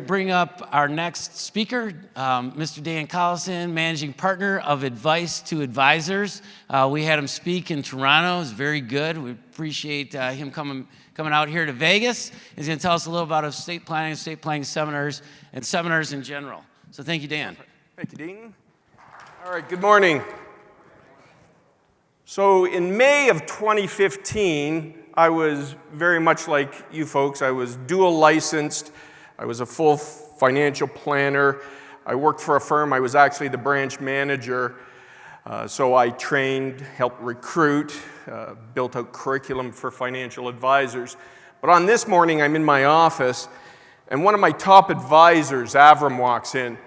bring up our next speaker, Mr. Dan Collison, Managing Partner of Advice to Advisors. We had him speak in Toronto. It was very good. We appreciate him coming out here to Vegas. He's going to tell us a little about estate planning seminars, and seminars in general. So thank you, Dan. Thank you, Dean. All right, good morning. So in May of 2015, I was very much like you folks. I was dual licensed. I was a full financial planner. I worked for a firm. I was actually the branch manager. So I trained, helped recruit, built out curriculum for financial advisors. But on this morning, I'm in my office, and one of my top advisors, Avram, walks in,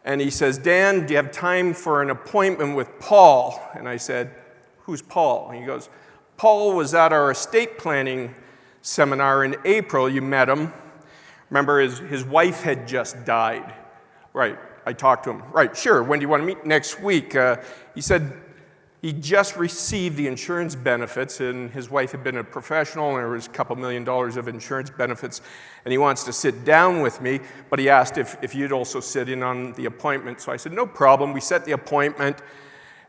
and he says, Dan, do you have time for an appointment with Paul? And I said, who's Paul? And he goes, Paul was at our estate planning seminar in April. You met him. Remember, his wife had just died. Right, I talked to him. Right, sure, when do you want to meet? Next week. He said he just received the insurance benefits, and his wife had been a professional, and there was a couple $1 million of insurance benefits, and he wants to sit down with me, but he asked if you'd also sit in on the appointment. So I said, no problem. We set the appointment,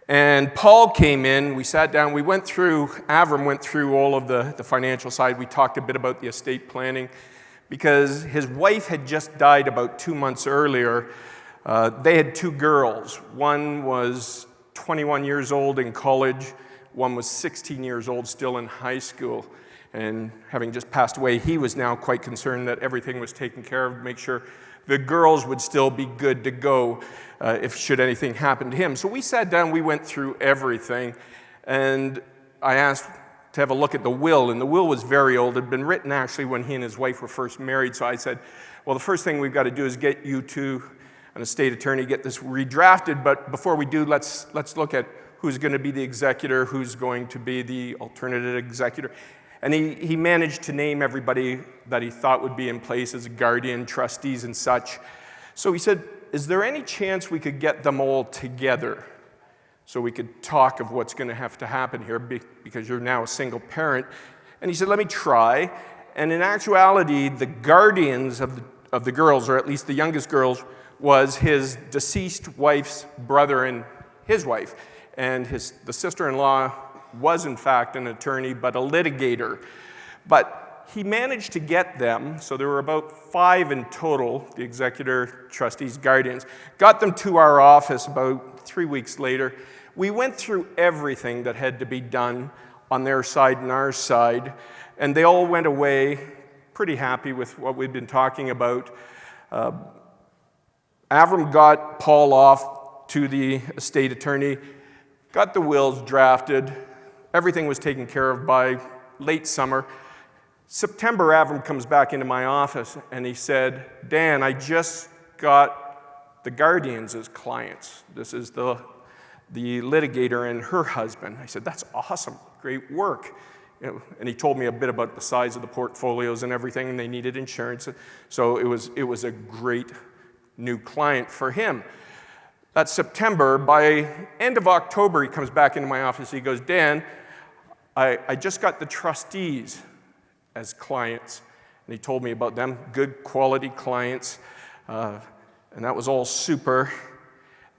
and Paul came in. We sat down. Avram went through all of the financial side. We talked a bit about the estate planning, because his wife had just died about 2 months earlier. They had two girls. One was 21 years old in college. One was 16 years old, still in high school. And having just passed away, he was now quite concerned that everything was taken care of, make sure the girls would still be good to go if should anything happen to him. So we sat down, we went through everything, and I asked to have a look at the will, and the will was very old. It had been written actually when he and his wife were first married. So I said, well, the first thing we've got to do is get you to an estate attorney, get this redrafted, but before we do, let's look at who's going to be the executor, who's going to be the alternative executor. And he managed to name everybody that he thought would be in place as a guardian, trustees and such. So he said, is there any chance we could get them all together so we could talk of what's going to have to happen here because you're now a single parent? And he said, let me try. And in actuality, the guardians of the girls, or at least the youngest girls, was his deceased wife's brother and his wife. And the sister-in-law was, in fact, an attorney, but a litigator. But he managed to get them, so there were about 5 in total, the executor, trustees, guardians, got them to our office about 3 weeks later. We went through everything that had to be done on their side and our side, and they all went away pretty happy with what we'd been talking about. Avram got Paul off to the estate attorney, got the wills drafted. Everything was taken care of by late summer. September, Avram comes back into my office, and he said, Dan, I just got the guardians as clients. This is the litigator and her husband. I said, that's awesome, great work. And he told me a bit about the size of the portfolios and everything, and they needed insurance. So it was a great new client for him. That's September. By end of October, he comes back into my office. He goes, Dan, I just got the trustees as clients. And he told me about them, good quality clients. And that was all super.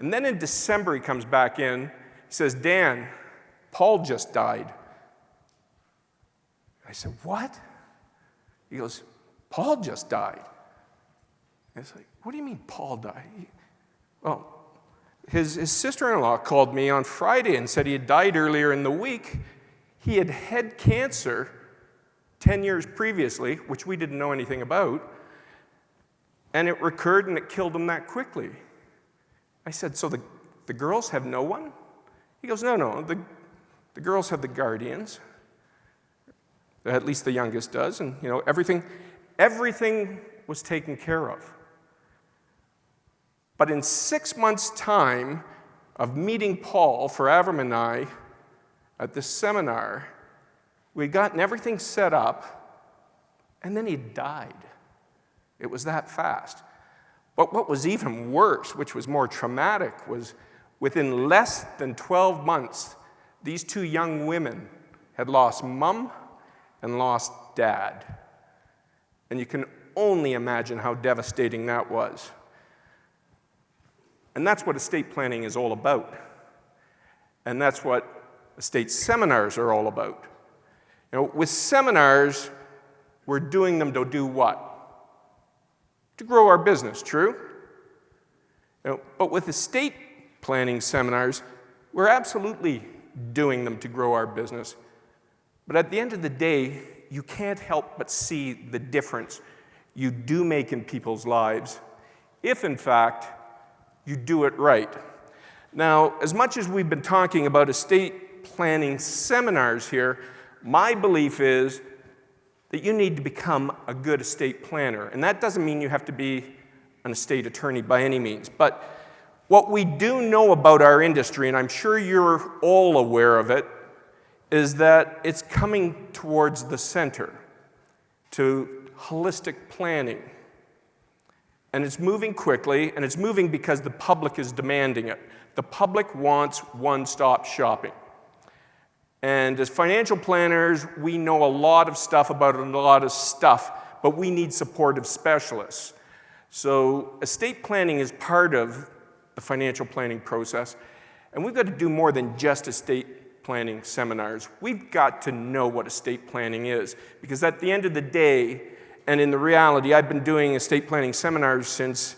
And then in December, he comes back in. He says, Dan, Paul just died. I said, what? He goes, Paul just died. I was like, what do you mean Paul died? Well, his sister-in-law called me on Friday and said he had died earlier in the week. He had had cancer 10 years previously, which we didn't know anything about, and it recurred and it killed him that quickly. I said, so the girls have no one? He goes, no, the girls have the guardians. At least the youngest does, and everything was taken care of. But in 6 months' time of meeting Paul for Avram and I at this seminar, we'd gotten everything set up, and then he died. It was that fast. But what was even worse, which was more traumatic, was within less than 12 months, these 2 young women had lost mom and lost dad. And you can only imagine how devastating that was. And that's what estate planning is all about. And that's what estate seminars are all about. With seminars, we're doing them to do what? To grow our business, true? But with estate planning seminars, we're absolutely doing them to grow our business. But at the end of the day, you can't help but see the difference you do make in people's lives if, in fact, you do it right. Now, as much as we've been talking about estate planning seminars here, my belief is that you need to become a good estate planner. And that doesn't mean you have to be an estate attorney by any means. But what we do know about our industry, and I'm sure you're all aware of it, is that it's coming towards the center, to holistic planning. And it's moving quickly, and it's moving because the public is demanding it. The public wants one-stop shopping. And as financial planners, we know a lot of stuff about a lot of stuff, but we need supportive specialists. So estate planning is part of the financial planning process, and we've got to do more than just estate planning seminars. We've got to know what estate planning is, because at the end of the day, and in the reality, I've been doing estate planning seminars since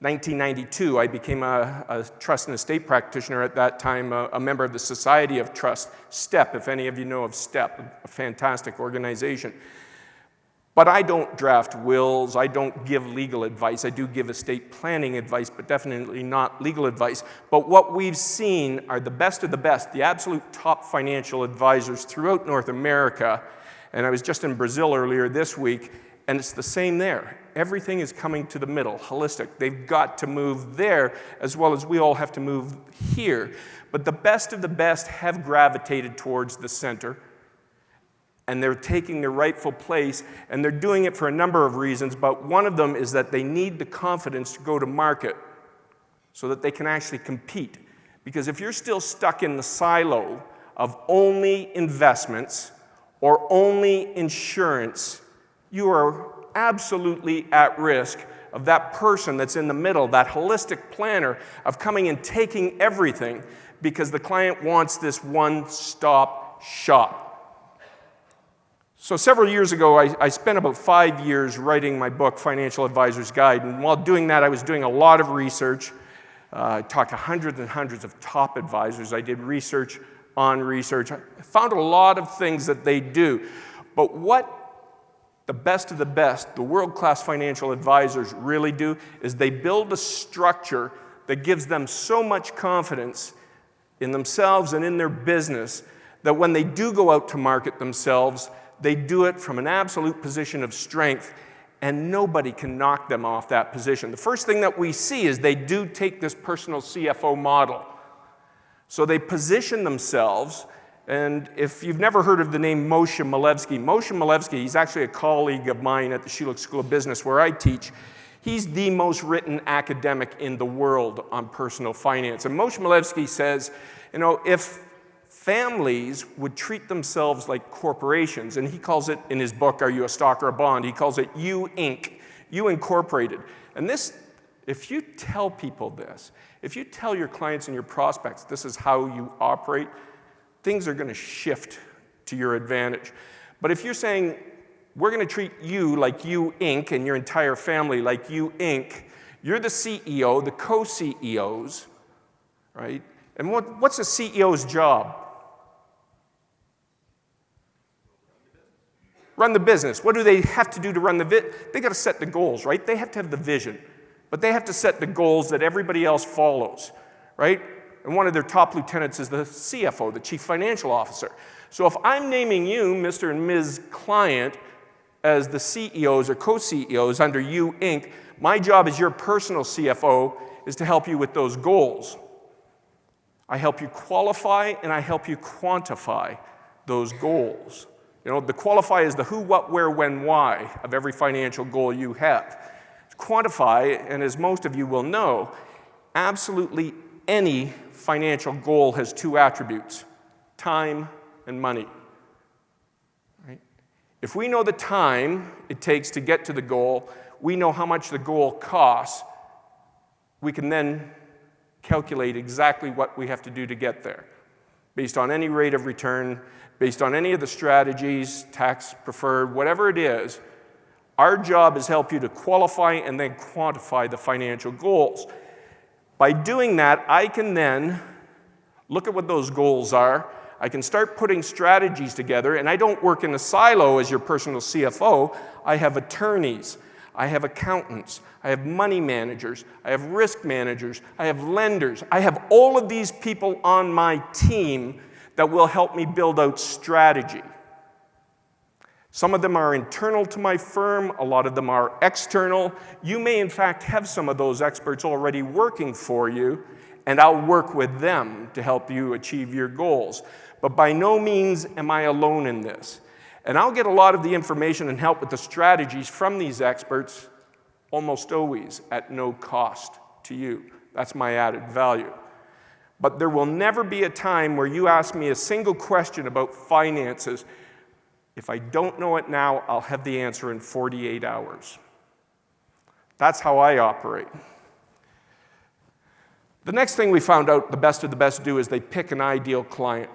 1992. I became a trust and estate practitioner at that time, a member of the Society of Trust, STEP, if any of you know of STEP, a fantastic organization. But I don't draft wills, I don't give legal advice. I do give estate planning advice, but definitely not legal advice. But what we've seen are the best of the best, the absolute top financial advisors throughout North America. And I was just in Brazil earlier this week, and it's the same there. Everything is coming to the middle, holistic. They've got to move there as well as we all have to move here. But the best of the best have gravitated towards the center, and they're taking their rightful place, and they're doing it for a number of reasons, but one of them is that they need the confidence to go to market so that they can actually compete. Because if you're still stuck in the silo of only investments or only insurance, you are absolutely at risk of that person that's in the middle, that holistic planner, of coming and taking everything because the client wants this one-stop shop. So several years ago, I spent about 5 years writing my book, Financial Advisor's Guide, and while doing that, I was doing a lot of research. I talked to hundreds and hundreds of top advisors. I did research on research. I found a lot of things that they do. But what the best of the best, the world-class financial advisors really do, is they build a structure that gives them so much confidence in themselves and in their business that when they do go out to market themselves, they do it from an absolute position of strength, and nobody can knock them off that position. The first thing that we see is they do take this personal CFO model. So they position themselves, and if you've never heard of the name Moshe Milevsky, he's actually a colleague of mine at the Schulich School of Business where I teach. He's the most written academic in the world on personal finance. And Moshe Milevsky says, if families would treat themselves like corporations, and he calls it in his book, Are You a Stock or a Bond? He calls it You Inc., You Incorporated. And this, if you tell people this, if you tell your clients and your prospects this is how you operate, things are going to shift to your advantage. But if you're saying, we're going to treat you like You Inc. and your entire family like You Inc., you're the CEO, the co-CEOs, right? And what's a CEO's job? Run the business. What do they have to do to run the business? They got to set the goals, right? They have to have the vision. But they have to set the goals that everybody else follows, right? And one of their top lieutenants is the CFO, the Chief Financial Officer. So if I'm naming you, Mr. and Ms. Client, as the CEOs or co-CEOs under You Inc., my job as your personal CFO is to help you with those goals. I help you qualify and I help you quantify those goals. The qualify is the who, what, where, when, why of every financial goal you have. Quantify, and as most of you will know, absolutely any financial goal has two attributes: time and money. Right? If we know the time it takes to get to the goal, we know how much the goal costs, we can then calculate exactly what we have to do to get there, based on any rate of return, based on any of the strategies, tax preferred, whatever it is. Our job is help you to qualify and then quantify the financial goals. By doing that, I can then look at what those goals are. I can start putting strategies together, and I don't work in a silo as your personal CFO. I have attorneys, I have accountants, I have money managers, I have risk managers, I have lenders. I have all of these people on my team that will help me build out strategy. Some of them are internal to my firm, a lot of them are external. You may in fact have some of those experts already working for you, and I'll work with them to help you achieve your goals. But by no means am I alone in this. And I'll get a lot of the information and help with the strategies from these experts almost always at no cost to you. That's my added value. But there will never be a time where you ask me a single question about finances. If I don't know it now, I'll have the answer in 48 hours. That's how I operate. The next thing we found out the best of the best do is they pick an ideal client.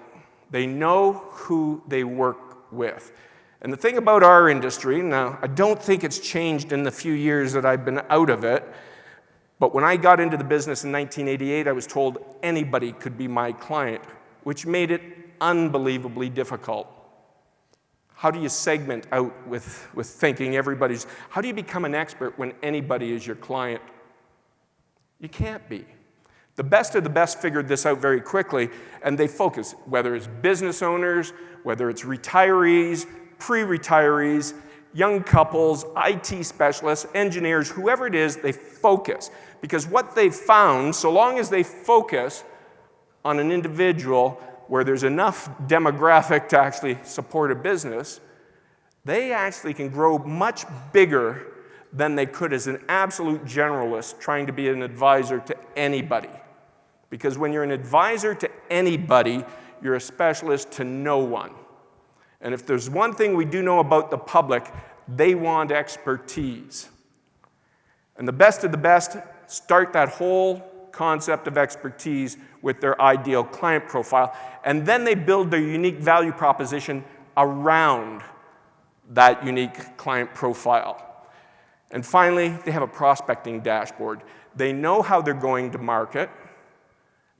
They know who they work with. And the thing about our industry, now I don't think it's changed in the few years that I've been out of it, but when I got into the business in 1988, I was told anybody could be my client, which made it unbelievably difficult. How do you segment out with thinking everybody's, how do you become an expert when anybody is your client? You can't be. The best of the best figured this out very quickly, and they focus, whether it's business owners, whether it's retirees, pre-retirees, young couples, IT specialists, engineers, whoever it is, they focus. Because what they've found, so long as they focus on an individual where there's enough demographic to actually support a business, they actually can grow much bigger than they could as an absolute generalist trying to be an advisor to anybody. Because when you're an advisor to anybody, you're a specialist to no one. And if there's one thing we do know about the public, they want expertise. And the best of the best start that whole concept of expertise with their ideal client profile, and then they build their unique value proposition around that unique client profile. And finally, they have a prospecting dashboard. They know how they're going to market.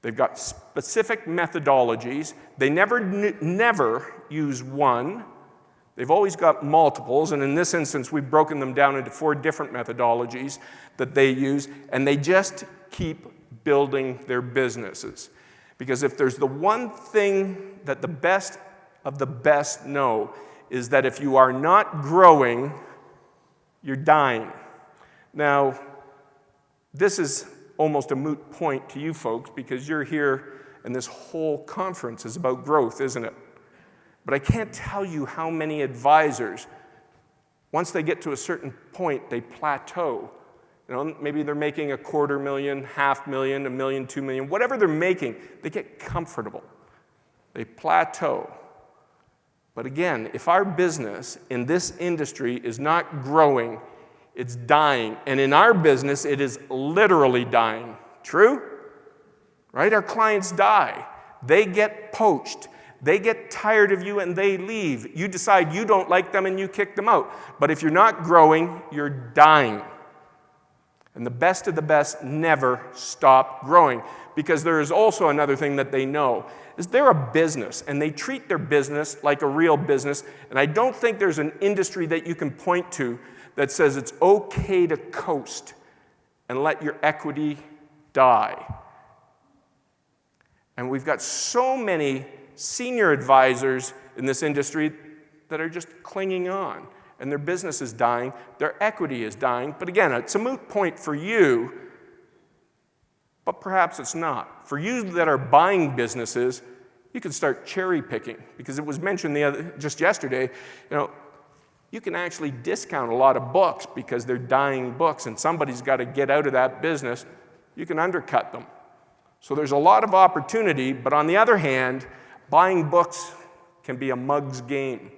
They've got specific methodologies. They never use one. They've always got multiples, and in this instance, we've broken them down into 4 different methodologies that they use, and they just keep building their businesses. Because if there's the one thing that the best of the best know, is that if you are not growing, you're dying. Now, this is almost a moot point to you folks because you're here and this whole conference is about growth, isn't it? But I can't tell you how many advisors, once they get to a certain point, they plateau. You know, maybe they're making $250,000, $500,000, $1 million, $2 million, whatever they're making, they get comfortable. They plateau. But again, if our business in this industry is not growing, it's dying. And in our business, it is literally dying. True? Right? Our clients die. They get poached. They get tired of you and they leave. You decide you don't like them and you kick them out. But if you're not growing, you're dying. And the best of the best never stop growing. Because there is also another thing that they know, is they're a business, and they treat their business like a real business. And I don't think there's an industry that you can point to that says it's okay to coast and let your equity die. And we've got so many senior advisors in this industry that are just clinging on. And their business is dying, their equity is dying. But again, it's a moot point for you, but perhaps it's not. For you that are buying businesses, you can start cherry picking, because it was mentioned just yesterday, you can actually discount a lot of books because they're dying books and somebody's got to get out of that business. You can undercut them. So there's a lot of opportunity, but on the other hand, buying books can be a mug's game.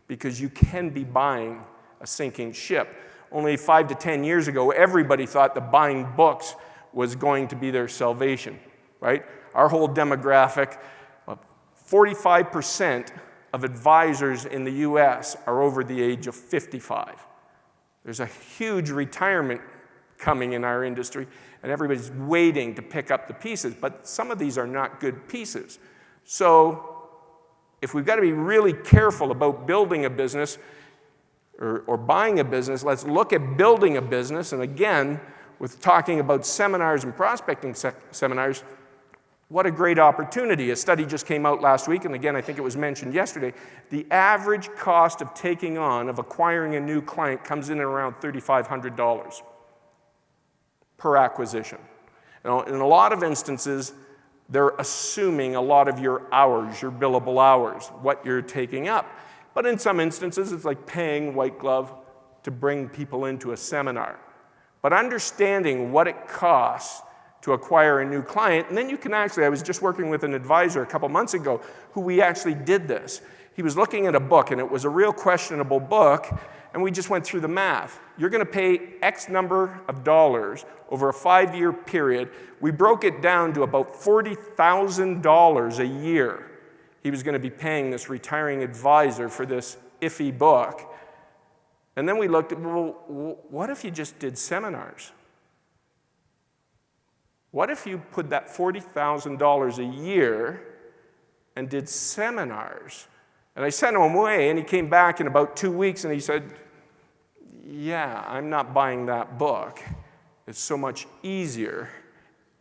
because you can be buying a sinking ship. Only 5 to 10 years ago, everybody thought that buying books was going to be their salvation, right? Our whole demographic, 45% of advisors in the US are over the age of 55. There's a huge retirement coming in our industry, and everybody's waiting to pick up the pieces, but some of these are not good pieces. So if we've got to be really careful about building a business or buying a business, let's look at building a business. And again, with talking about seminars and prospecting seminars, what a great opportunity. A study just came out last week, and again, I think it was mentioned yesterday. The average cost of acquiring a new client comes in at around $3,500 per acquisition. Now, in a lot of instances, they're assuming a lot of your hours, your billable hours, what you're taking up. But in some instances, it's like paying white glove to bring people into a seminar. But understanding what it costs to acquire a new client, and then you can actually, I was just working with an advisor a couple months ago who we actually did this. He was looking at a book, and it was a real questionable book, and we just went through the math. You're going to pay X number of dollars over a 5-year period. We broke it down to about $40,000 a year. He was going to be paying this retiring advisor for this iffy book. And then we looked at, well, what if you just did seminars? What if you put that $40,000 a year and did seminars? And I sent him away, and he came back in about 2 weeks, and he said, yeah, I'm not buying that book. It's so much easier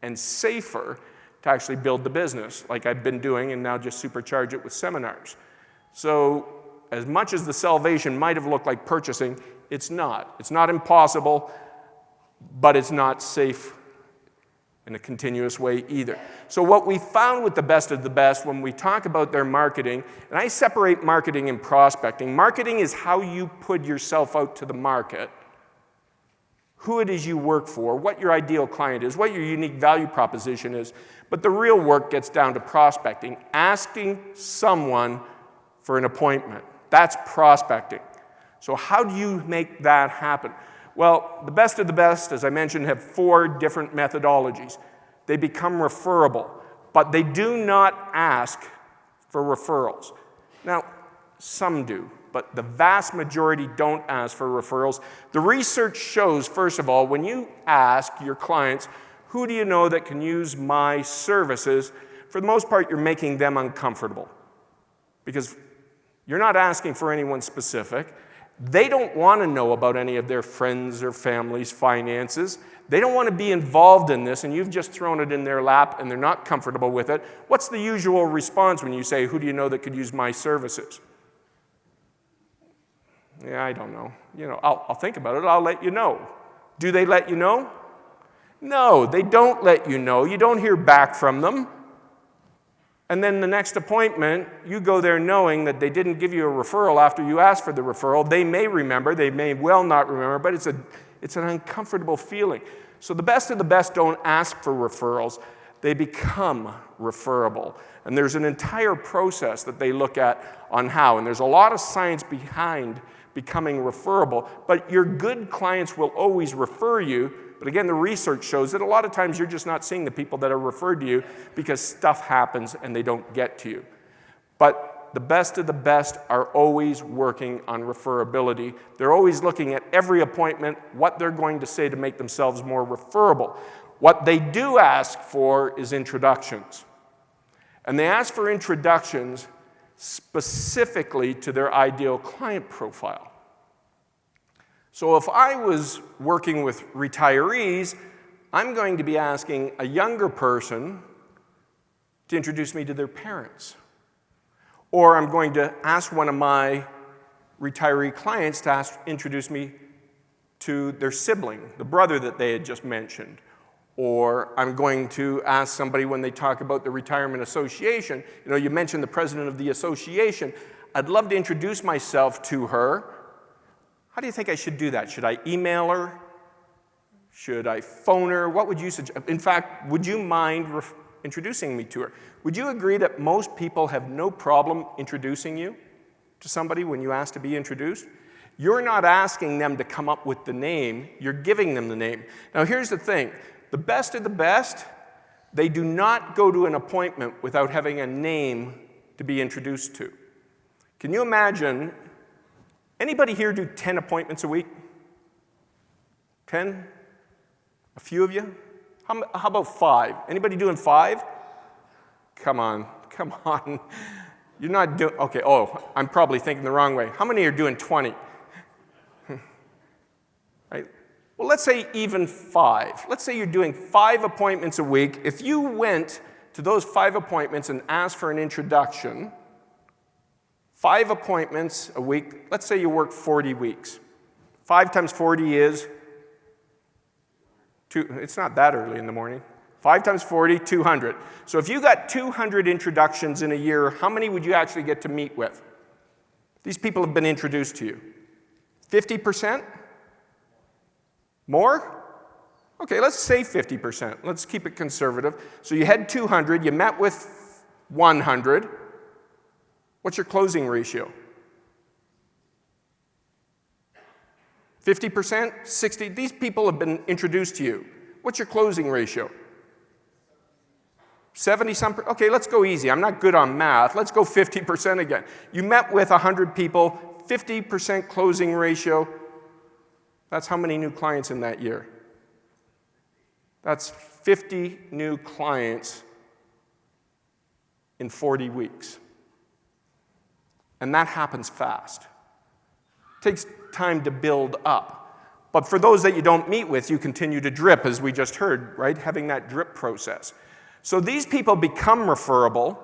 and safer to actually build the business like I've been doing and now just supercharge it with seminars. So as much as the salvation might have looked like purchasing, it's not. It's not impossible, but it's not safe in a continuous way either. So what we found with the best of the best when we talk about their marketing, and I separate marketing and prospecting. Marketing is how you put yourself out to the market, who it is you work for, what your ideal client is, what your unique value proposition is. But the real work gets down to prospecting, asking someone for an appointment. That's prospecting. So how do you make that happen? Well, the best of the best, as I mentioned, have 4 different methodologies. They become referable, but they do not ask for referrals. Now, some do, but the vast majority don't ask for referrals. The research shows, first of all, when you ask your clients, who do you know that can use my services? For the most part, you're making them uncomfortable because you're not asking for anyone specific. They don't want to know about any of their friends or family's finances. They don't want to be involved in this, and you've just thrown it in their lap, and they're not comfortable with it. What's the usual response when you say, who do you know that could use my services? Yeah, I don't know. I'll think about it. I'll let you know. Do they let you know? No, they don't let you know. You don't hear back from them. And then the next appointment, you go there knowing that they didn't give you a referral after you asked for the referral. They may remember, they may well not remember, but it's an uncomfortable feeling. So the best of the best don't ask for referrals. They become referable. And there's an entire process that they look at on how. And there's a lot of science behind becoming referable. But your good clients will always refer you. But again, the research shows that a lot of times you're just not seeing the people that are referred to you because stuff happens and they don't get to you. But the best of the best are always working on referability. They're always looking at every appointment, what they're going to say to make themselves more referable. What they do ask for is introductions. And they ask for introductions specifically to their ideal client profile. So if I was working with retirees, I'm going to be asking a younger person to introduce me to their parents. Or I'm going to ask one of my retiree clients to introduce me to their sibling, the brother that they had just mentioned. Or I'm going to ask somebody when they talk about the retirement association, you mentioned the president of the association. I'd love to introduce myself to her. How do you think I should do that? Should I email her? Should I phone her? What would you suggest? In fact, would you mind introducing me to her? Would you agree that most people have no problem introducing you? to somebody when you ask to be introduced? You're not asking them to come up with the name, you're giving them the name. Now here's the thing, the best of the best, they do not go to an appointment without having a name to be introduced to. Can you imagine, anybody here do 10 appointments a week? 10? A few of you? How about 5? Anybody doing 5? Come on. You're not doing, okay, oh, I'm probably thinking the wrong way. How many are doing 20? Right? Well, let's say even 5. Let's say you're doing 5 appointments a week. If you went to those 5 appointments and asked for an introduction, 5 appointments a week, let's say you work 40 weeks. 5 times 40 is, it's not that early in the morning. 5 times 40, 200. So if you got 200 introductions in a year, how many would you actually get to meet with? These people have been introduced to you. 50%? More? Okay, let's say 50%. Let's keep it conservative. So you had 200, you met with 100. What's your closing ratio? 50%? 60? These people have been introduced to you. What's your closing ratio? 70-some? Okay, let's go easy. I'm not good on math. Let's go 50% again. You met with 100 people, 50% closing ratio. That's how many new clients in that year? That's 50 new clients in 40 weeks. And that happens fast. It takes time to build up. But for those that you don't meet with, you continue to drip, as we just heard, right? Having that drip process. So these people become referable.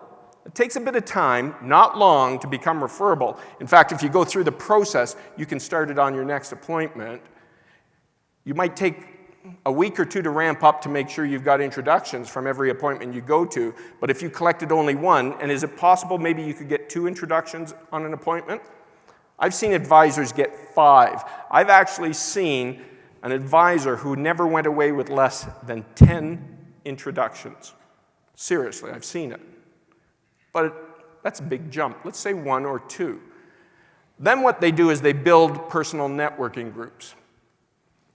It takes a bit of time, not long, to become referable. In fact, if you go through the process, you can start it on your next appointment. You might take a week or 2 to ramp up to make sure you've got introductions from every appointment you go to. But if you collected only 1, and is it possible maybe you could get 2 introductions on an appointment? I've seen advisors get 5. I've actually seen an advisor who never went away with less than 10 introductions. Seriously, I've seen it. But that's a big jump. Let's say 1 or 2. Then what they do is they build personal networking groups.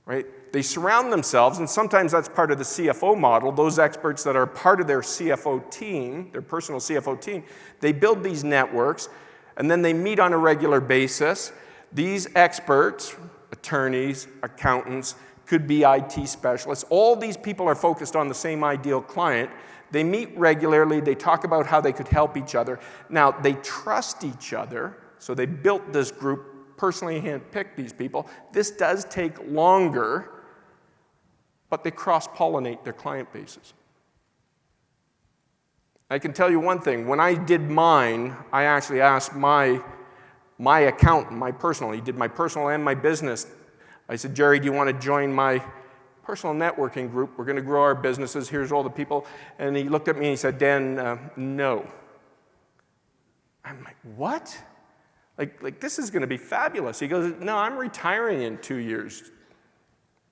Right? They surround themselves, and sometimes that's part of the CFO model, those experts that are part of their CFO team, their personal CFO team, they build these networks, and then they meet on a regular basis. These experts, attorneys, accountants, could be IT specialists, all these people are focused on the same ideal client. They meet regularly, they talk about how they could help each other. Now, they trust each other, so they built this group, personally handpicked these people. This does take longer, but they cross-pollinate their client bases. I can tell you one thing. When I did mine, I actually asked my accountant, my personal, he did my personal and my business. I said, Jerry, do you want to join my personal networking group? We're going to grow our businesses. Here's all the people. And he looked at me and he said, Dan, no. I'm like, what? Like this is going to be fabulous. He goes, no, I'm retiring in 2 years.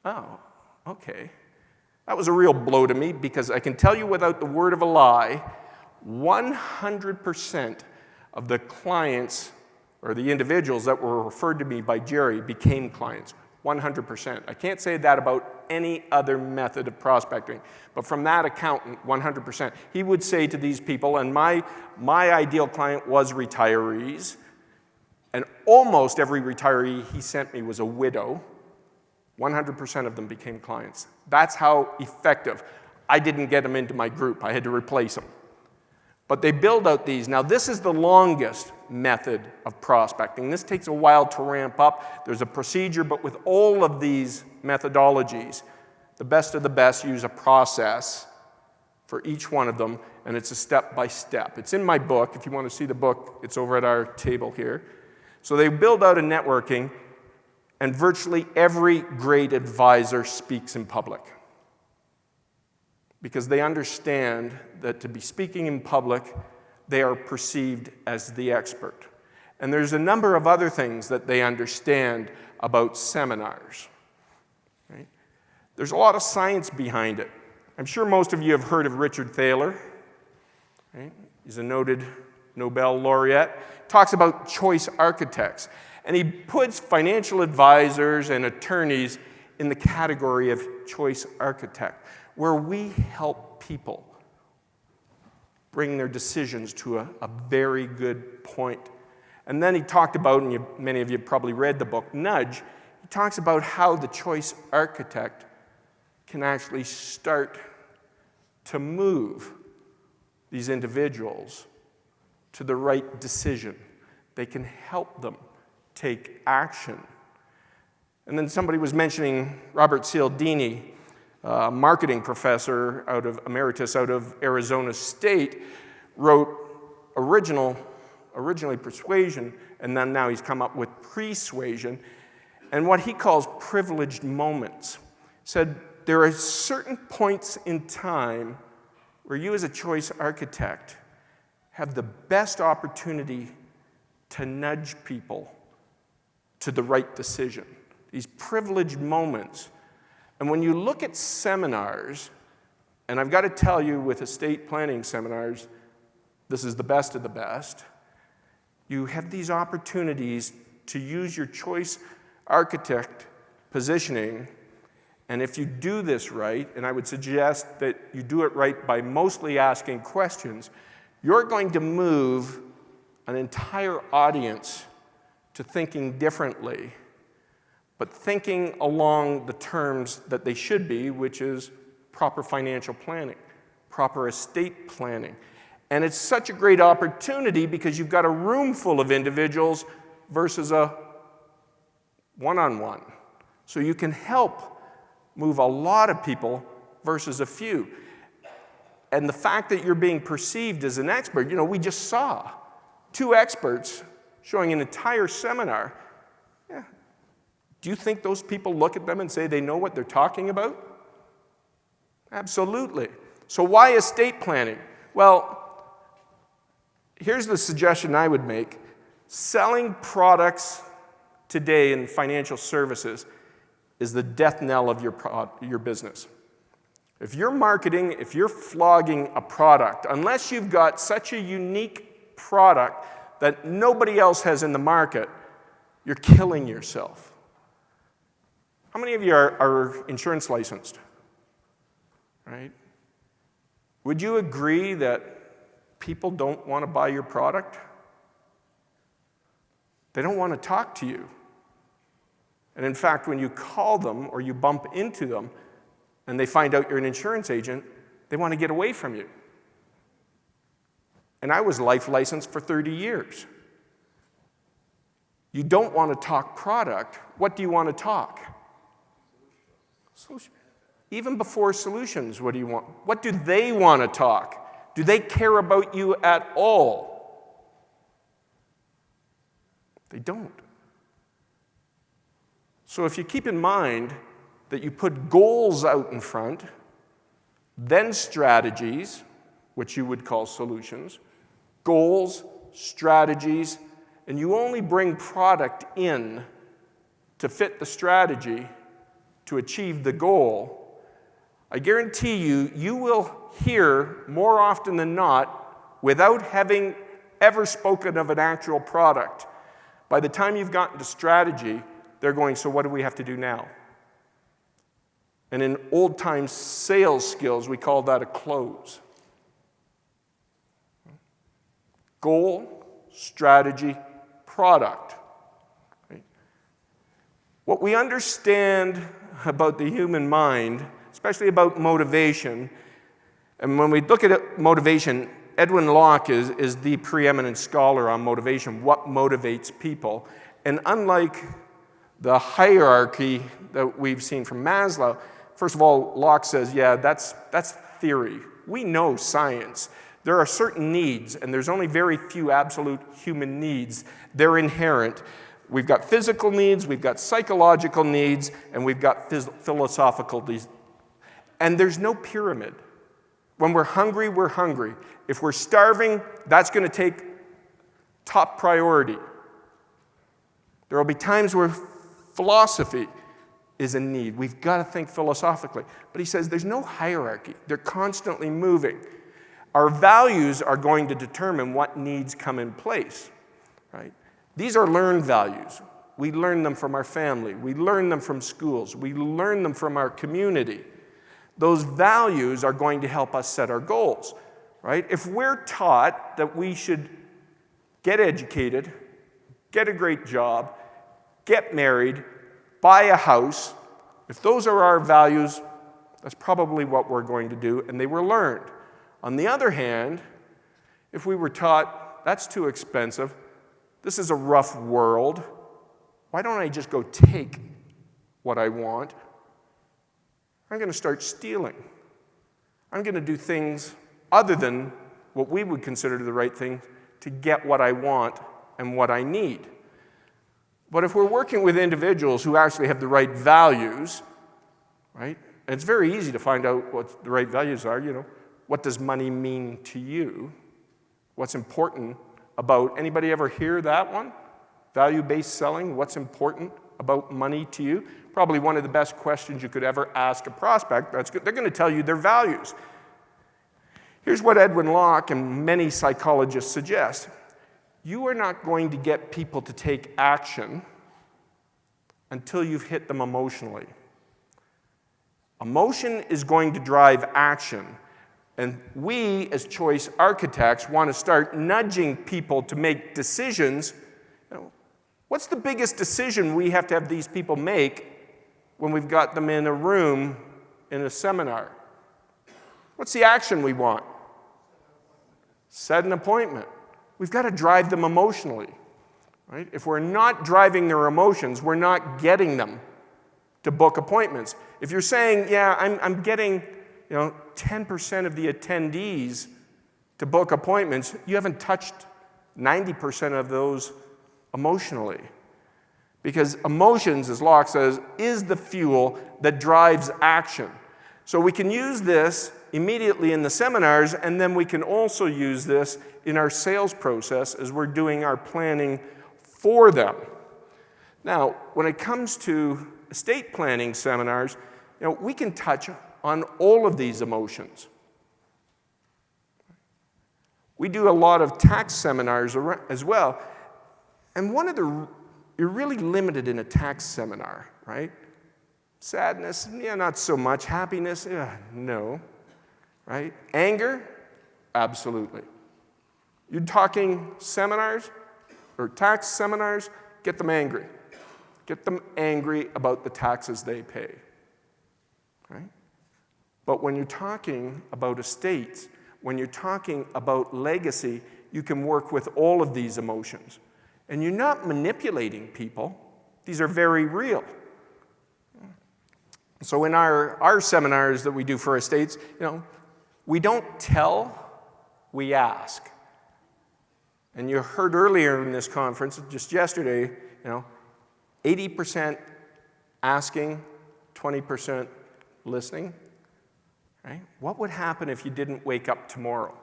Oh, okay. That was a real blow to me because I can tell you without the word of a lie, 100% of the clients or the individuals that were referred to me by Jerry became clients. 100%. I can't say that about any other method of prospecting, but from that accountant, 100%. He would say to these people, and my ideal client was retirees, and almost every retiree he sent me was a widow. 100% of them became clients. That's how effective. I didn't get them into my group. I had to replace them. But they build out these. Now, this is the longest method of prospecting. This takes a while to ramp up. There's a procedure, but with all of these methodologies, the best of the best use a process for each one of them, and it's a step-by-step. It's in my book. If you want to see the book, it's over at our table here. So they build out a networking, and virtually every great advisor speaks in public. Because they understand that to be speaking in public, they are perceived as the expert. And there's a number of other things that they understand about seminars. Right? There's a lot of science behind it. I'm sure most of you have heard of Richard Thaler. Right? He's a noted Nobel laureate, talks about choice architects. And he puts financial advisors and attorneys in the category of choice architect, where we help people bring their decisions to a very good point. And then he talked about, and many of you probably read the book, Nudge. He talks about how the choice architect can actually start to move these individuals to the right decision. They can help them take action. And then somebody was mentioning Robert Cialdini, a marketing professor emeritus out of Arizona State, wrote originally Persuasion, and then now he's come up with Persuasion, and what he calls privileged moments. Said there are certain points in time where you as a choice architect have the best opportunity to nudge people to the right decision. These privileged moments. And when you look at seminars, and I've got to tell you with estate planning seminars, this is the best of the best, you have these opportunities to use your choice architect positioning. And if you do this right, and I would suggest that you do it right by mostly asking questions, you're going to move an entire audience to thinking differently, but thinking along the terms that they should be, which is proper financial planning, proper estate planning. And it's such a great opportunity because you've got a room full of individuals versus a one-on-one. So you can help move a lot of people versus a few. And the fact that you're being perceived as an expert, we just saw 2 experts showing an entire seminar. Yeah. Do you think those people look at them and say they know what they're talking about? Absolutely. So why estate planning? Well, here's the suggestion I would make. Selling products today in financial services is the death knell of your business. If you're marketing, if you're flogging a product, unless you've got such a unique product that nobody else has in the market, you're killing yourself. How many of you are insurance licensed? Right? Would you agree that people don't want to buy your product? They don't want to talk to you. And in fact, when you call them or you bump into them and they find out you're an insurance agent, they want to get away from you. And I was life licensed for 30 years. You don't want to talk product. What do you want to talk? Solution. Even before solutions, what do you want? What do they want to talk? Do they care about you at all? They don't. So if you keep in mind that you put goals out in front, then strategies, which you would call solutions, goals, strategies, and you only bring product in to fit the strategy to achieve the goal, I guarantee you, you will hear more often than not, without having ever spoken of an actual product, by the time you've gotten to strategy, they're going, so what do we have to do now? And in old-time sales skills, we call that a close. Goal, strategy, product. Right? What we understand about the human mind, especially about motivation, and when we look at motivation, Edwin Locke is the preeminent scholar on motivation, what motivates people. And unlike the hierarchy that we've seen from Maslow, first of all, Locke says, yeah, that's theory. We know science. There are certain needs, and there's only very few absolute human needs. They're inherent. We've got physical needs, we've got psychological needs, and we've got philosophical needs. And there's no pyramid. When we're hungry, we're hungry. If we're starving, that's going to take top priority. There will be times where philosophy is a need. We've got to think philosophically. But he says there's no hierarchy. They're constantly moving. Our values are going to determine what needs come in place, right? These are learned values. We learn them from our family. We learn them from schools. We learn them from our community. Those values are going to help us set our goals, right? If we're taught that we should get educated, get a great job, get married, buy a house, if those are our values, that's probably what we're going to do, and they were learned. On the other hand, if we were taught, that's too expensive, this is a rough world, why don't I just go take what I want? I'm going to start stealing. I'm going to do things other than what we would consider the right thing to get what I want and what I need. But if we're working with individuals who actually have the right values, right? And it's very easy to find out what the right values are, What does money mean to you? What's important about, anybody ever hear that one? Value-based selling, what's important about money to you? Probably one of the best questions you could ever ask a prospect. They're going to tell you their values. Here's what Edwin Locke and many psychologists suggest. You are not going to get people to take action until you've hit them emotionally. Emotion is going to drive action. And we, as choice architects, want to start nudging people to make decisions. What's the biggest decision we have to have these people make when we've got them in a room in a seminar? What's the action we want? Set an appointment. We've got to drive them emotionally, right? If we're not driving their emotions, we're not getting them to book appointments. If you're saying, yeah, I'm getting 10% of the attendees to book appointments, you haven't touched 90% of those emotionally. Because emotions, as Locke says, is the fuel that drives action. So we can use this immediately in the seminars, and then we can also use this in our sales process as we're doing our planning for them. Now, when it comes to estate planning seminars, we can touch on all of these emotions. We do a lot of tax seminars as well. And you're really limited in a tax seminar, right? Sadness, yeah, not so much. Happiness, yeah, no, right? Anger, absolutely. You're talking seminars or tax seminars, get them angry. Get them angry about the taxes they pay, right? But when you're talking about estates, when you're talking about legacy, you can work with all of these emotions. And you're not manipulating people. These are very real. So in our seminars that we do for estates, we don't tell, we ask. And you heard earlier in this conference, just yesterday, 80% asking, 20% listening. Right? What would happen if you didn't wake up tomorrow?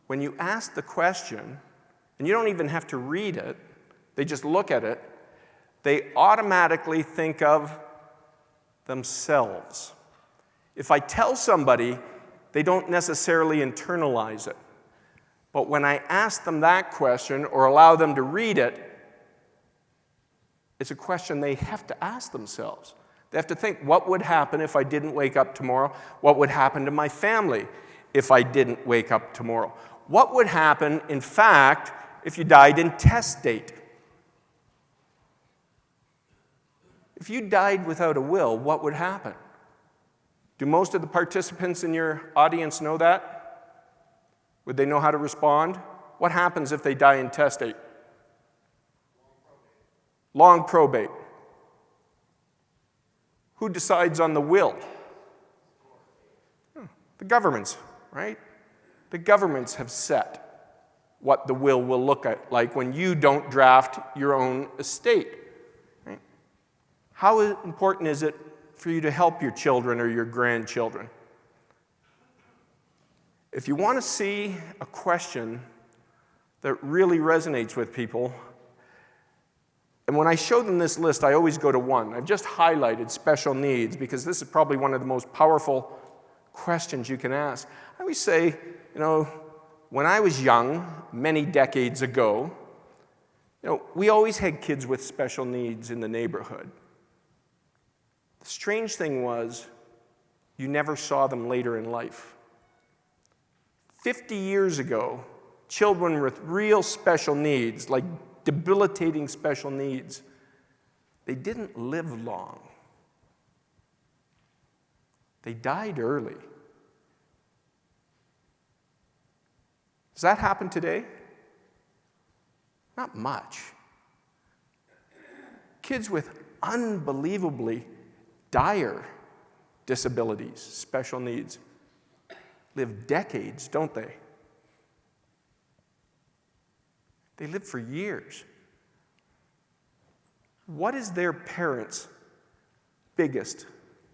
When you ask the question, and you don't even have to read it, they just look at it, they automatically think of themselves. If I tell somebody, they don't necessarily internalize it. But when I ask them that question or allow them to read it, it's a question they have to ask themselves. They have to think, what would happen if I didn't wake up tomorrow? What would happen to my family if I didn't wake up tomorrow? What would happen, in fact, if you died intestate? If you died without a will, what would happen? Do most of the participants in your audience know that? Would they know how to respond? What happens if they die intestate? Long probate. Who decides on the will? The governments, right? The governments have set what the will look like when you don't draft your own estate. Right? How important is it for you to help your children or your grandchildren? If you want to see a question that really resonates with people, and when I show them this list, I always go to one. I've just highlighted special needs because this is probably one of the most powerful questions you can ask. I always say, when I was young, many decades ago, we always had kids with special needs in the neighborhood. The strange thing was, you never saw them later in life. 50 years ago, children with real special needs, like debilitating special needs, they didn't live long. They died early. Does that happen today? Not much. Kids with unbelievably dire disabilities, special needs, live decades, don't they? They live for years. What is their parents' biggest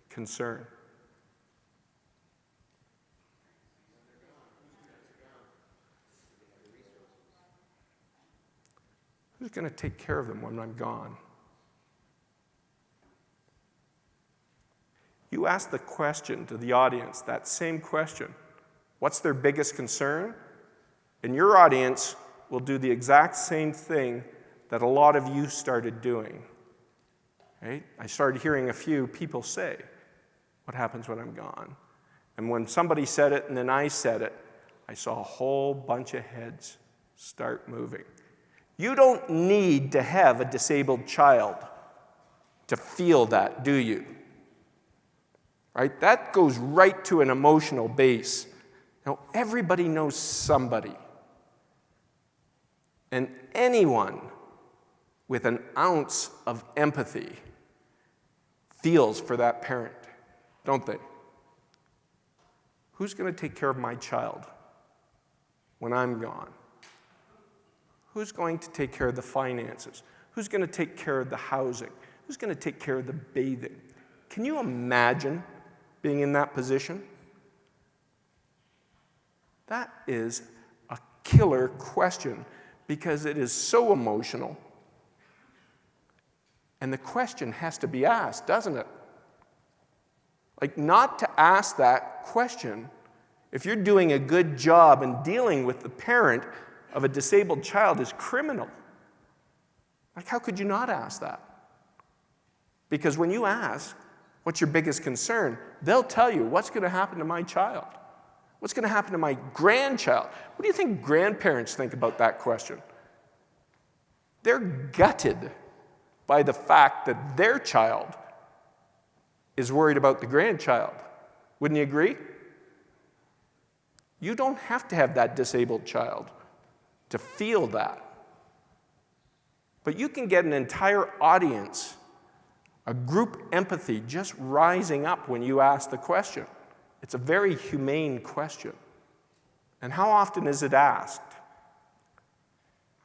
concern? Who's going to take care of them when I'm gone? You ask the question to the audience, that same question, what's their biggest concern? And your audience will do the exact same thing that a lot of you started doing. Right? I started hearing a few people say, what happens when I'm gone? And when somebody said it and then I said it, I saw a whole bunch of heads start moving. You don't need to have a disabled child to feel that, do you? Right? That goes right to an emotional base. Now, everybody knows somebody. And anyone with an ounce of empathy feels for that parent, don't they? Who's going to take care of my child when I'm gone? Who's going to take care of the finances? Who's going to take care of the housing? Who's going to take care of the bathing? Can you imagine being in that position? That is a killer question because it is so emotional. And the question has to be asked, doesn't it? Like, not to ask that question, if you're doing a good job in dealing with the parent of a disabled child, is criminal. Like, how could you not ask that? Because when you ask, what's your biggest concern? They'll tell you, what's going to happen to my child? What's going to happen to my grandchild? What do you think grandparents think about that question? They're gutted by the fact that their child is worried about the grandchild. Wouldn't you agree? You don't have to have that disabled child to feel that. But you can get an entire audience, a group empathy just rising up when you ask the question. It's a very humane question. And how often is it asked?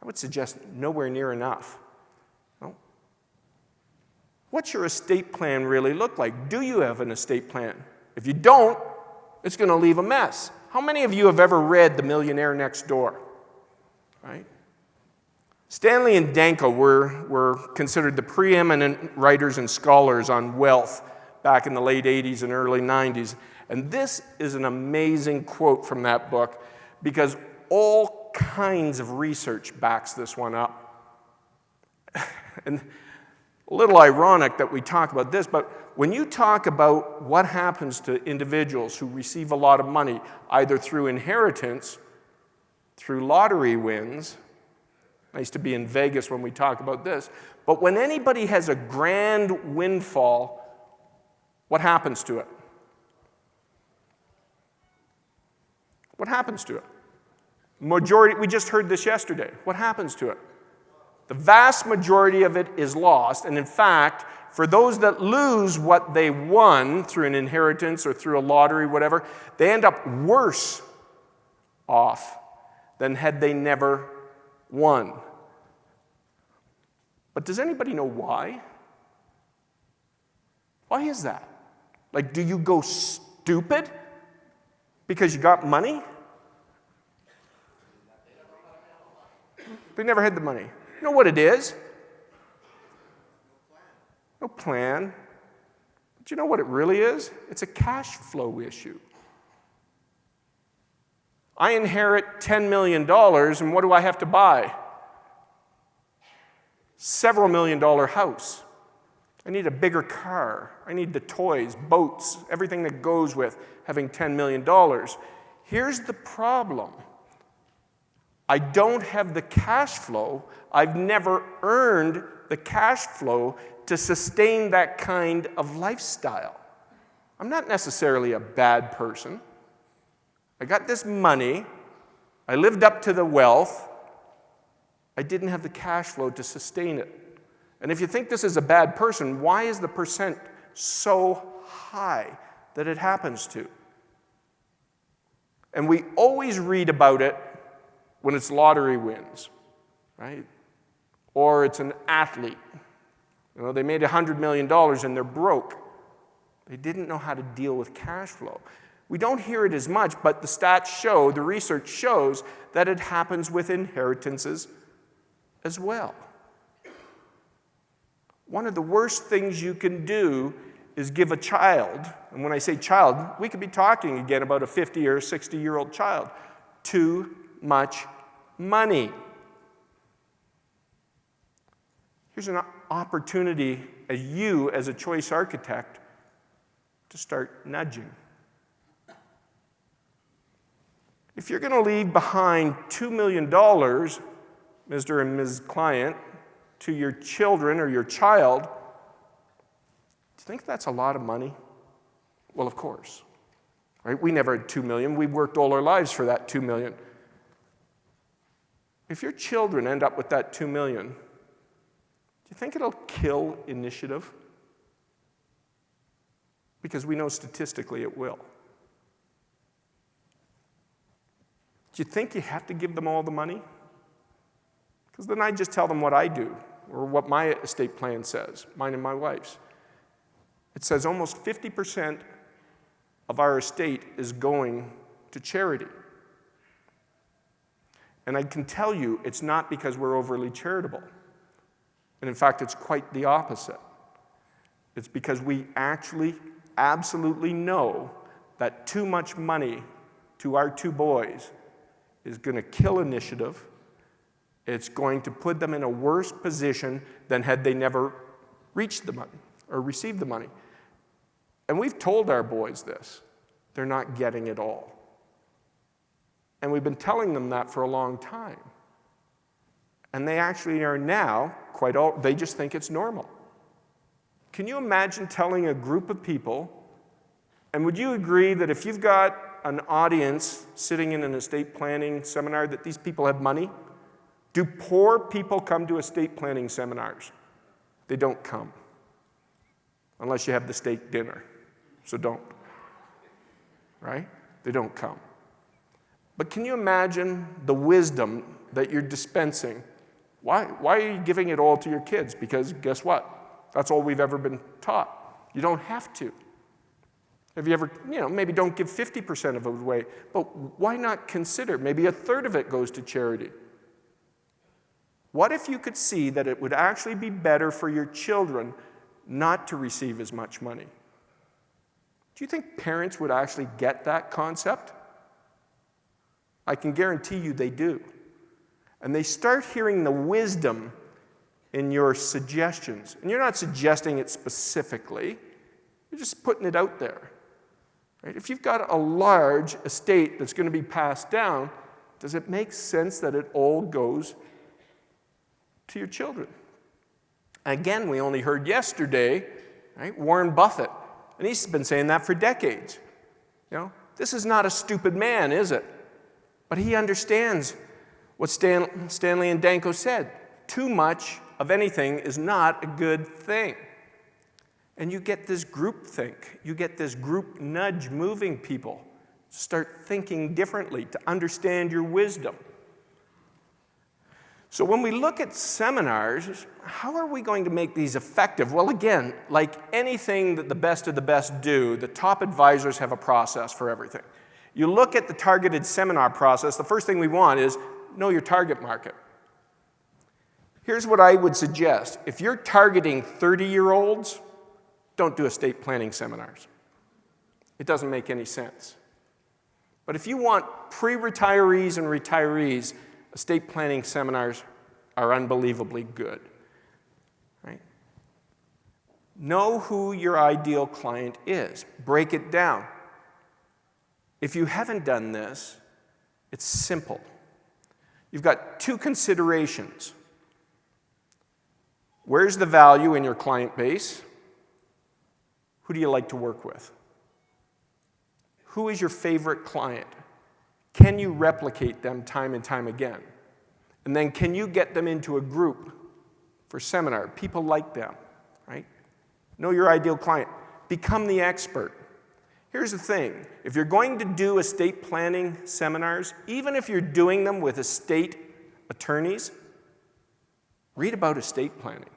I would suggest nowhere near enough. No? What's your estate plan really look like? Do you have an estate plan? If you don't, it's going to leave a mess. How many of you have ever read The Millionaire Next Door? Right? Stanley and Danko were considered the preeminent writers and scholars on wealth back in the late 80s and early 90s. And this is an amazing quote from that book because all kinds of research backs this one up. And a little ironic that we talk about this, but when you talk about what happens to individuals who receive a lot of money, either through inheritance, through lottery wins, I used to be in Vegas when we talk about this, but when anybody has a grand windfall, what happens to it? What happens to it? Majority, we just heard this yesterday. What happens to it? The vast majority of it is lost, and in fact, for those that lose what they won through an inheritance or through a lottery, whatever, they end up worse off than had they never won. But does anybody know why? Why is that? Like, do you go stupid because you got money? They never had the money. You know what it is? No plan. But you know what it really is? It's a cash flow issue. I inherit $10 million, and what do I have to buy? Several $1 million house. I need a bigger car. I need the toys, boats, everything that goes with having $10 million. Here's the problem. I don't have the cash flow. I've never earned the cash flow to sustain that kind of lifestyle. I'm not necessarily a bad person. I got this money. I lived up to the wealth. I didn't have the cash flow to sustain it. And if you think this is a bad person, why is the percent so high that it happens to? And we always read about it when it's lottery wins, right? Or it's an athlete. You know, they made $100 million and they're broke. They didn't know how to deal with cash flow. We don't hear it as much, but the stats show, the research shows that it happens with inheritances as well. One of the worst things you can do is give a child, and when I say child, we could be talking again about a 50 or 60-year-old child, too much money. Here's an opportunity as you, as a choice architect, to start nudging. If you're going to leave behind $2 million, Mr. and Ms. Client, to your children or your child, do you think that's a lot of money? Well, of course. Right? We never had $2 million. We worked all our lives for that $2 million. If your children end up with that $2 million, do you think it'll kill initiative? Because we know statistically it will. Do you think you have to give them all the money? Because then I just tell them what I do, or what my estate plan says, mine and my wife's. It says almost 50% of our estate is going to charity. And I can tell you it's not because we're overly charitable. And in fact, it's quite the opposite. It's because we actually absolutely know that too much money to our two boys is going to kill initiative. It's going to put them in a worse position than had they never reached the money or received the money. And we've told our boys this. They're not getting it all. And we've been telling them that for a long time. And they actually are now they just think it's normal. Can you imagine telling a group of people, and would you agree that if you've got an audience sitting in an estate planning seminar that these people have money? Do poor people come to estate planning seminars? They don't come. Unless you have the steak dinner. So don't. Right? They don't come. But can you imagine the wisdom that you're dispensing? Why are you giving it all to your kids? Because guess what? That's all we've ever been taught. You don't have to. Have you ever, maybe don't give 50% of it away, but why not consider maybe a third of it goes to charity? What if you could see that it would actually be better for your children not to receive as much money? Do you think parents would actually get that concept? I can guarantee you they do. And they start hearing the wisdom in your suggestions. And you're not suggesting it specifically. You're just putting it out there. Right? If you've got a large estate that's going to be passed down, does it make sense that it all goes to your children? Again, we only heard yesterday, right, Warren Buffett. And he's been saying that for decades. This is not a stupid man, is it? But he understands what Stanley and Danko said. Too much of anything is not a good thing. And you get this group think. You get this group nudge moving people to start thinking differently, to understand your wisdom. So when we look at seminars, how are we going to make these effective? Well, again, like anything that the best of the best do, the top advisors have a process for everything. You look at the targeted seminar process, the first thing we want is know your target market. Here's what I would suggest. If you're targeting 30-year-olds, don't do estate planning seminars. It doesn't make any sense. But if you want pre-retirees and retirees, estate planning seminars are unbelievably good. Right? Know who your ideal client is. Break it down. If you haven't done this, it's simple. You've got two considerations. Where's the value in your client base? Who do you like to work with? Who is your favorite client? Can you replicate them time and time again? And then can you get them into a group for seminar? People like them, right? Know your ideal client. Become the expert. Here's the thing. If you're going to do estate planning seminars, even if you're doing them with estate attorneys, read about estate planning.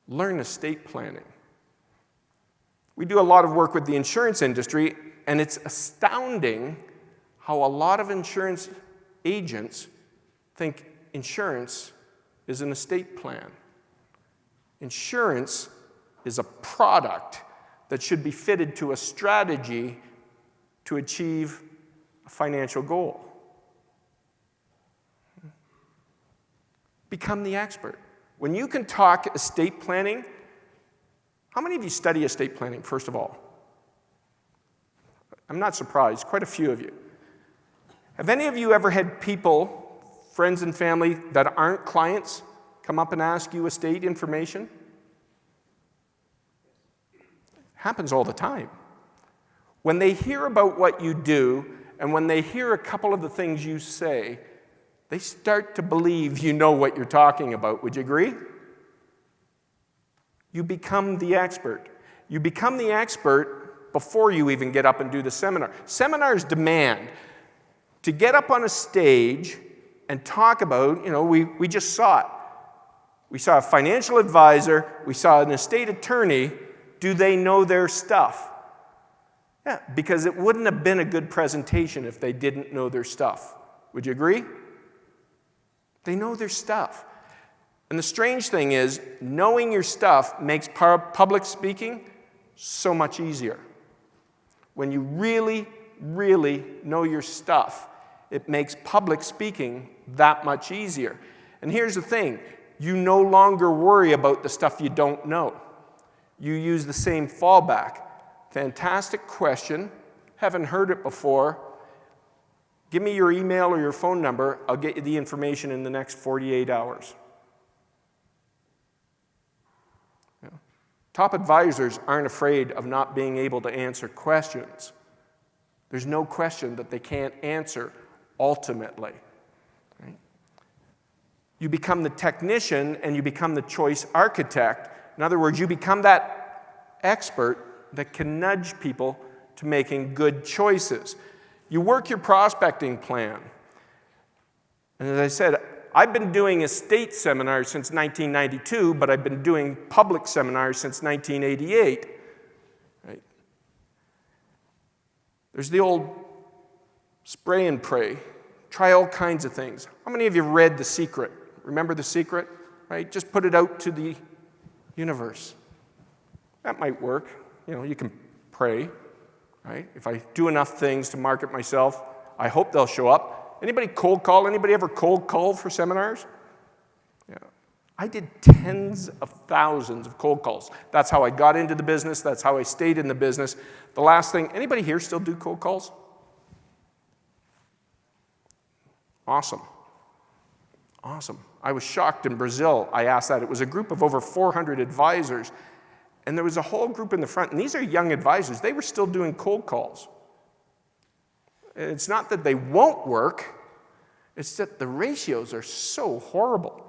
Learn estate planning. We do a lot of work with the insurance industry, and it's astounding how a lot of insurance agents think insurance is an estate plan. Insurance is a product that should be fitted to a strategy to achieve a financial goal. Become the expert. When you can talk estate planning, how many of you study estate planning, first of all? I'm not surprised, quite a few of you. Have any of you ever had people, friends and family, that aren't clients come up and ask you estate information? Happens all the time. When they hear about what you do, and when they hear a couple of the things you say, they start to believe you know what you're talking about. Would you agree? You become the expert. You become the expert before you even get up and do the seminar. Seminars demand to get up on a stage and talk about, we just saw it. We saw a financial advisor, we saw an estate attorney. Do they know their stuff? Yeah, because it wouldn't have been a good presentation if they didn't know their stuff. Would you agree? They know their stuff. And the strange thing is, knowing your stuff makes public speaking so much easier. When you really, really know your stuff, it makes public speaking that much easier. And here's the thing, you no longer worry about the stuff you don't know. You use the same fallback. Fantastic question, haven't heard it before. Give me your email or your phone number, I'll get you the information in the next 48 hours. Top advisors aren't afraid of not being able to answer questions. There's no question that they can't answer ultimately. Right? You become the technician and you become the choice architect. In other words, you become that expert that can nudge people to making good choices. You work your prospecting plan. And as I said, I've been doing estate seminars since 1992, but I've been doing public seminars since 1988. Right? There's the old spray and pray. Try all kinds of things. How many of you read The Secret? Remember The Secret? Right? Just put it out to the universe. That might work. You can pray. Right? If I do enough things to market myself, I hope they'll show up. Anybody cold call? Anybody ever cold call for seminars? Yeah. I did tens of thousands of cold calls. That's how I got into the business. That's how I stayed in the business. The last thing, anybody here still do cold calls? Awesome. Awesome. I was shocked in Brazil. I asked that. It was a group of over 400 advisors. And there was a whole group in the front, and these are young advisors. They were still doing cold calls. It's not that they won't work, it's that the ratios are so horrible.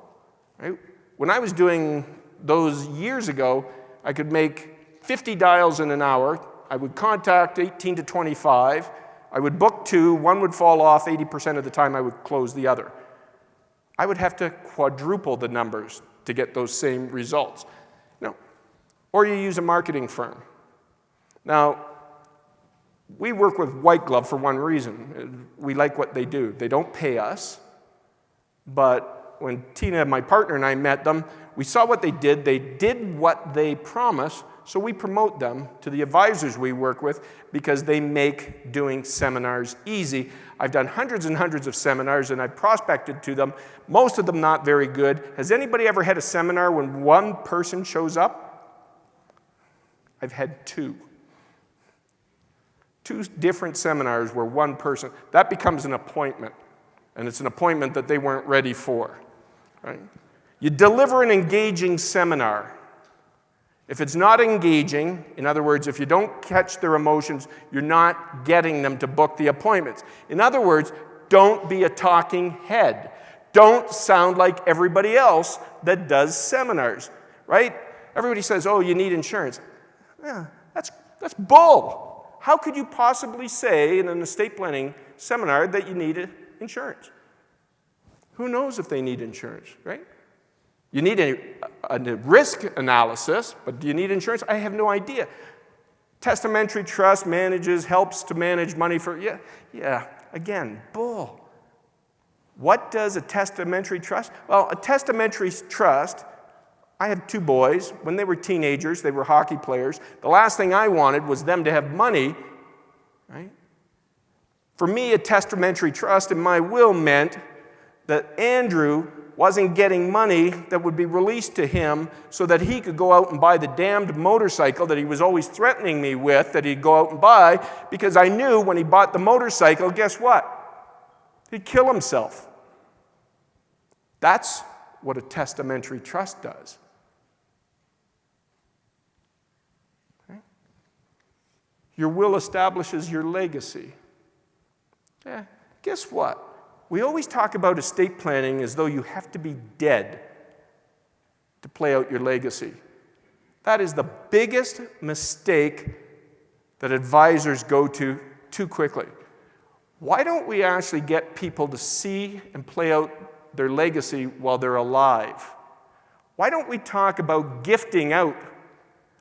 Right? When I was doing those years ago, I could make 50 dials in an hour. I would contact 18 to 25. I would book 2. One would fall off. 80% of the time, I would close the other. I would have to quadruple the numbers to get those same results. Or you use a marketing firm. Now, we work with White Glove for one reason. We like what they do. They don't pay us, but when Tina, my partner, and I met them, we saw what they did. They did what they promised, So we promote them to the advisors we work with because they make doing seminars easy. I've done hundreds and hundreds of seminars, and I've prospected to them, most of them not very good. Has anybody ever had a seminar when one person shows up? I've had two. Two different seminars where one person, that becomes an appointment. And it's an appointment that they weren't ready for. Right? You deliver an engaging seminar. If it's not engaging, in other words, if you don't catch their emotions, you're not getting them to book the appointments. In other words, don't be a talking head. Don't sound like everybody else that does seminars, right? Everybody says, oh, you need insurance. Yeah, that's bull. How could you possibly say in an estate planning seminar that you need insurance? Who knows if they need insurance, right? You need a risk analysis, but do you need insurance? I have no idea. Testamentary trust helps to manage money for, again, bull. What does a testamentary trust? Well, a testamentary trust, I have two boys. When they were teenagers, they were hockey players. The last thing I wanted was them to have money, right? For me, a testamentary trust in my will meant that Andrew wasn't getting money that would be released to him so that he could go out and buy the damned motorcycle that he was always threatening me with that he'd go out and buy, because I knew when he bought the motorcycle, guess what? He'd kill himself. That's what a testamentary trust does. Okay? Your will establishes your legacy. Yeah, guess what? We always talk about estate planning as though you have to be dead to play out your legacy. That is the biggest mistake that advisors go to too quickly. Why don't we actually get people to see and play out their legacy while they're alive? Why don't we talk about gifting out?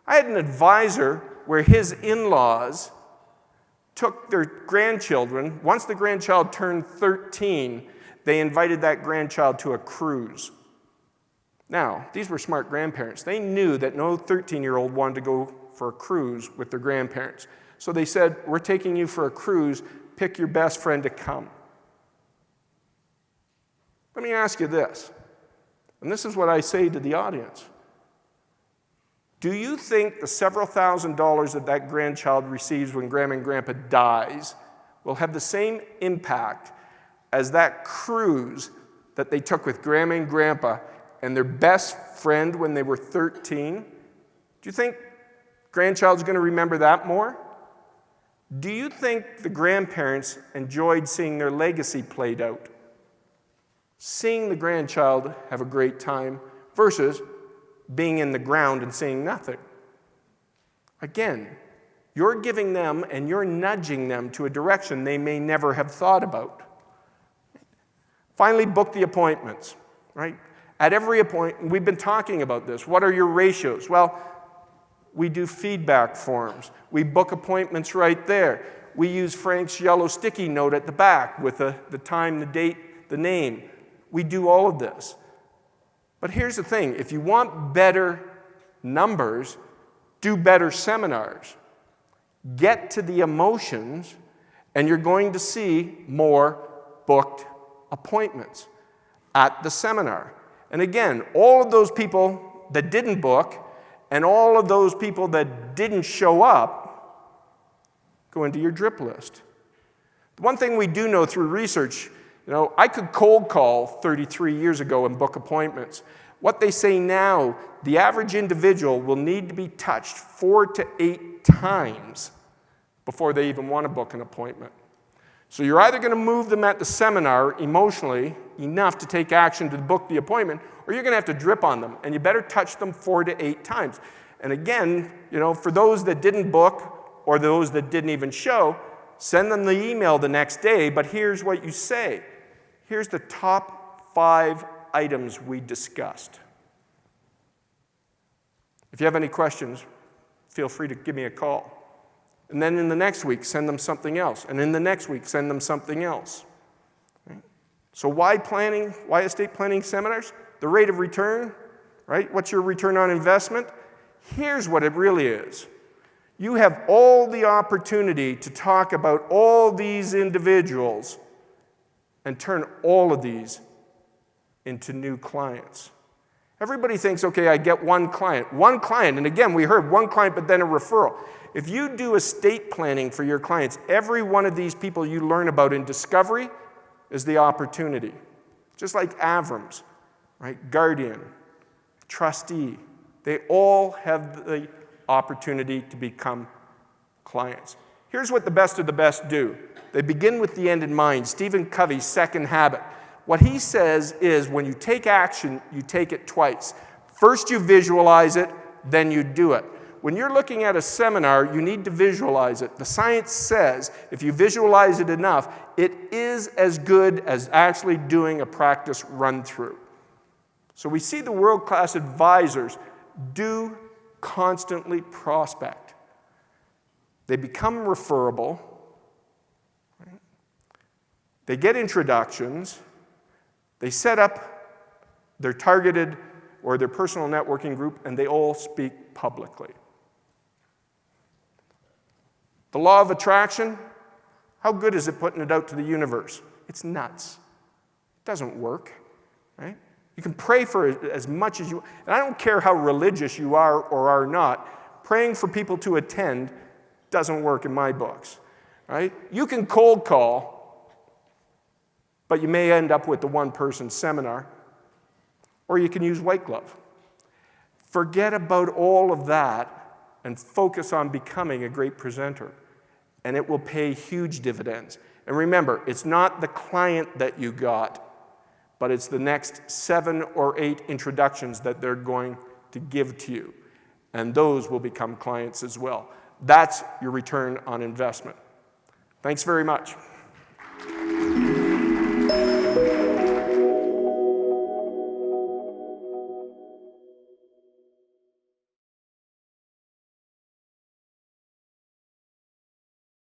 I had an advisor where his in-laws took their grandchildren. Once the grandchild turned 13, they invited that grandchild to a cruise. Now, these were smart grandparents. They knew that no 13-year-old wanted to go for a cruise with their grandparents. So they said, we're taking you for a cruise. Pick your best friend to come. Let me ask you this, and this is what I say to the audience. Do you think the several $1,000s that that grandchild receives when Grandma and Grandpa dies will have the same impact as that cruise that they took with Grandma and Grandpa and their best friend when they were 13? Do you think grandchild's going to remember that more? Do you think the grandparents enjoyed seeing their legacy played out? Seeing the grandchild have a great time versus being in the ground and seeing nothing. Again, you're giving them and you're nudging them to a direction they may never have thought about. Finally, book the appointments, right? At every appointment, we've been talking about this. What are your ratios? Well, we do feedback forms. We book appointments right there. We use Frank's yellow sticky note at the back with the time, the date, the name. We do all of this. But here's the thing, if you want better numbers, do better seminars. Get to the emotions, and you're going to see more booked appointments at the seminar. And again, all of those people that didn't book and all of those people that didn't show up go into your drip list. The one thing we do know through research, I could cold call 33 years ago and book appointments. What they say now, the average individual will need to be touched 4 to 8 times before they even want to book an appointment. So you're either going to move them at the seminar emotionally enough to take action to book the appointment, or you're going to have to drip on them, and you better touch them 4 to 8 times. And again, for those that didn't book or those that didn't even show, send them the email the next day, but here's what you say. Here's the top 5 items we discussed. If you have any questions, feel free to give me a call. And then in the next week, send them something else. And in the next week, send them something else. Right? So why planning? Why estate planning seminars? The rate of return, right? What's your return on investment? Here's what it really is. You have all the opportunity to talk about all these individuals and turn all of these into new clients. Everybody thinks, okay, I get one client, and again, we heard one client, but then a referral. If you do estate planning for your clients, every one of these people you learn about in discovery is the opportunity. Just like Avrams, right? Guardian, trustee, they all have the opportunity to become clients. Here's what the best of the best do. They begin with the end in mind. Stephen Covey's second habit. What he says is when you take action, you take it twice. First you visualize it, then you do it. When you're looking at a seminar, you need to visualize it. The science says if you visualize it enough, it is as good as actually doing a practice run-through. So we see the world-class advisors do constantly prospect. They become referable. Right? They get introductions. They set up their targeted or their personal networking group, and they all speak publicly. The law of attraction, how good is it putting it out to the universe? It's nuts. It doesn't work, right? You can pray for it as much as you, and I don't care how religious you are or are not, praying for people to attend doesn't work in my books, right? You can cold call, but you may end up with the one-person seminar, or you can use white glove. Forget about all of that and focus on becoming a great presenter, and it will pay huge dividends. And remember, it's not the client that you got, but it's the next 7 or 8 introductions that they're going to give to you, and those will become clients as well. That's your return on investment. Thanks very much.